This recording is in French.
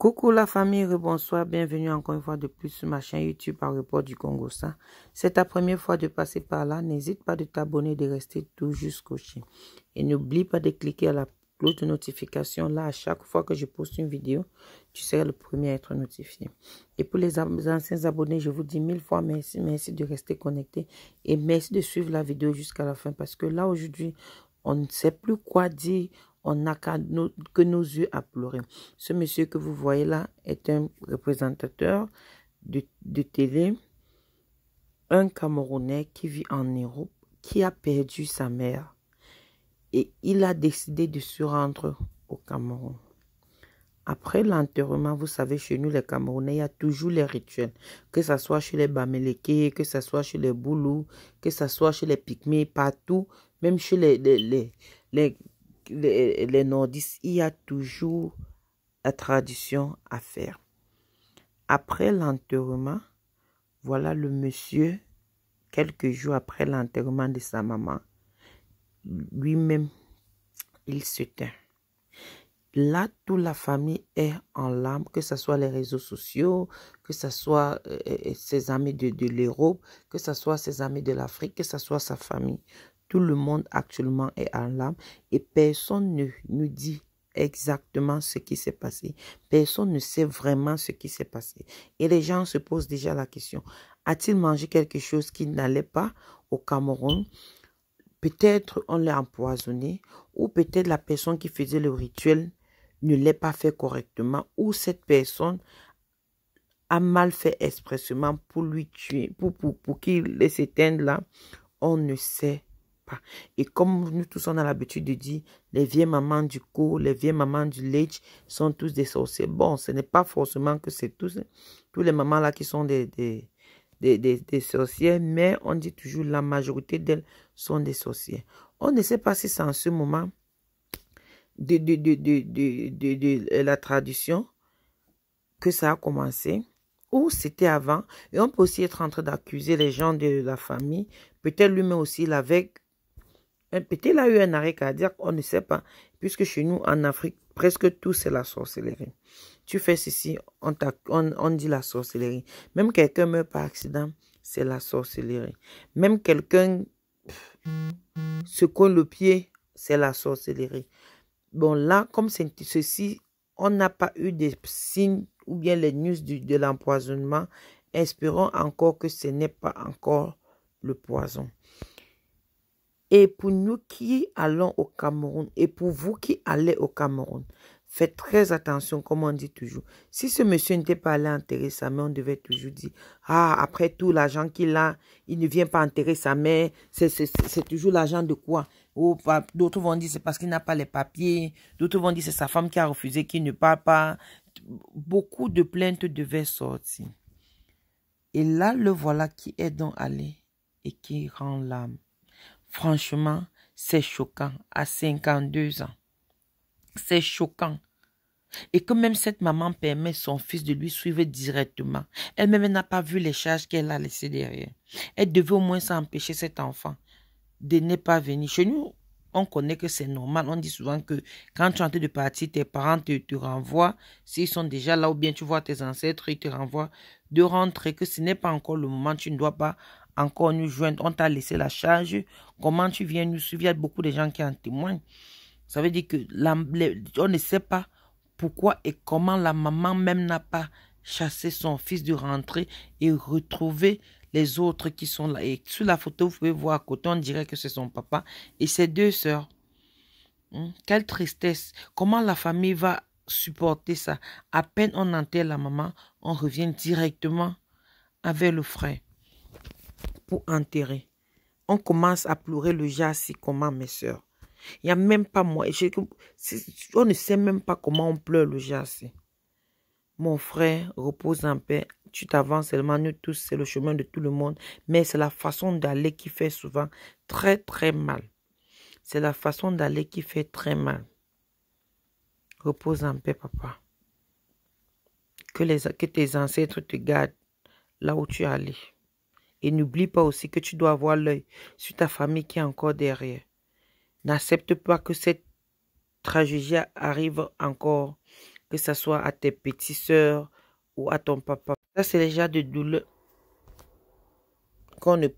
Coucou la famille, bonsoir, bienvenue encore une fois de plus sur ma chaîne YouTube Aéroport du Congo. Ça, c'est ta première fois de passer par là, n'hésite pas de t'abonner, de rester tout jusqu'au chien. Et n'oublie pas de cliquer à la cloche de notification. Là, à chaque fois que je poste une vidéo, tu seras le premier à être notifié. Et pour les anciens abonnés, je vous dis 1000 fois merci, merci de rester connecté et merci de suivre la vidéo jusqu'à la fin parce que là, aujourd'hui, on ne sait plus quoi dire. On n'a que nos yeux à pleurer. Ce monsieur que vous voyez là est un représentateur de télé, un Camerounais qui vit en Europe, qui a perdu sa mère. Et il a décidé de se rendre au Cameroun. Après l'enterrement, vous savez, chez nous les Camerounais, il y a toujours les rituels. Que ce soit chez les Bamileke, que ce soit chez les Boulous, que ce soit chez les Pygmées, partout, même chez les nordistes, il y a toujours la tradition à faire. Après l'enterrement, voilà le monsieur, quelques jours après l'enterrement de sa maman, lui-même, il s'éteint. Là, toute la famille est en larmes, que ce soit les réseaux sociaux, que ce soit ses amis de l'Europe, que ce soit ses amis de l'Afrique, que ce soit sa famille. Tout le monde actuellement est en larmes et personne ne nous dit exactement ce qui s'est passé. Personne ne sait vraiment ce qui s'est passé. Et les gens se posent déjà la question, a-t-il mangé quelque chose qui n'allait pas au Cameroun? Peut-être on l'a empoisonné ou peut-être la personne qui faisait le rituel ne l'a pas fait correctement ou cette personne a mal fait expressément pour lui tuer, pour qu'il s'éteigne là, on ne sait pas. Et comme nous tous on a l'habitude de dire, les vieilles mamans du cours, les vieilles mamans du Lech sont tous des sorciers. Bon, ce n'est pas forcément que c'est tous les mamans là qui sont des sorcières, mais on dit toujours la majorité d'elles sont des sorcières. On ne sait pas si c'est en ce moment de la tradition que ça a commencé ou c'était avant. Et on peut aussi être en train d'accuser les gens de la famille. Peut-être lui-même aussi, peut-être il a eu un arrêt cardiaque, on ne sait pas. Puisque chez nous, en Afrique, presque tout, c'est la sorcellerie. Tu fais ceci, on dit la sorcellerie. Même quelqu'un meurt par accident, c'est la sorcellerie. Même quelqu'un se colle le pied, c'est la sorcellerie. Bon, là, comme c'est ceci, on n'a pas eu des signes ou bien les news de l'empoisonnement. Espérons encore que ce n'est pas encore le poison. Et pour nous qui allons au Cameroun, et pour vous qui allez au Cameroun, faites très attention, comme on dit toujours. Si ce monsieur n'était pas allé enterrer sa mère, on devait toujours dire, ah, après tout l'argent qu'il a, il ne vient pas enterrer sa mère, c'est toujours l'argent de quoi? D'autres vont dire c'est parce qu'il n'a pas les papiers, d'autres vont dire c'est sa femme qui a refusé qu'il ne parle pas. Beaucoup de plaintes devaient sortir. Et là, le voilà qui est donc allé et qui rend l'âme. Franchement, c'est choquant à 52 ans. C'est choquant. Et que même cette maman permet son fils de lui suivre directement. Elle-même n'a pas vu les charges qu'elle a laissées derrière. Elle devait au moins s'empêcher cet enfant de ne pas venir. Chez nous, on connaît que c'est normal. On dit souvent que quand tu es en train de partir, tes parents te renvoient. S'ils sont déjà là ou bien tu vois tes ancêtres, ils te renvoient de rentrer. Que ce n'est pas encore le moment. Tu ne dois pas encore nous joindre. On t'a laissé la charge. Comment tu viens nous suivre? Il y a beaucoup de gens qui en témoignent. Ça veut dire que on ne sait pas pourquoi et comment la maman même n'a pas chassé son fils de rentrer et retrouver les autres qui sont là. Et sur la photo, vous pouvez voir à côté, on dirait que c'est son papa et ses deux sœurs. Quelle tristesse. Comment la famille va supporter ça? À peine on enterre la maman, on revient directement avec le frère pour enterrer. On commence à pleurer le jassi, comment mes sœurs? Il n'y a même pas moi. On ne sait même pas comment on pleure le jassi. Mon frère, repose en paix. Tu t'avances seulement, nous tous, c'est le chemin de tout le monde. Mais c'est la façon d'aller qui fait souvent très, très mal. C'est la façon d'aller qui fait très mal. Repose en paix, papa. Que tes ancêtres te gardent là où tu es allé. Et n'oublie pas aussi que tu dois avoir l'œil sur ta famille qui est encore derrière. N'accepte pas que cette tragédie arrive encore que ce soit à tes petites sœurs ou à ton papa. Ça, c'est le genre de douleur qu'on ne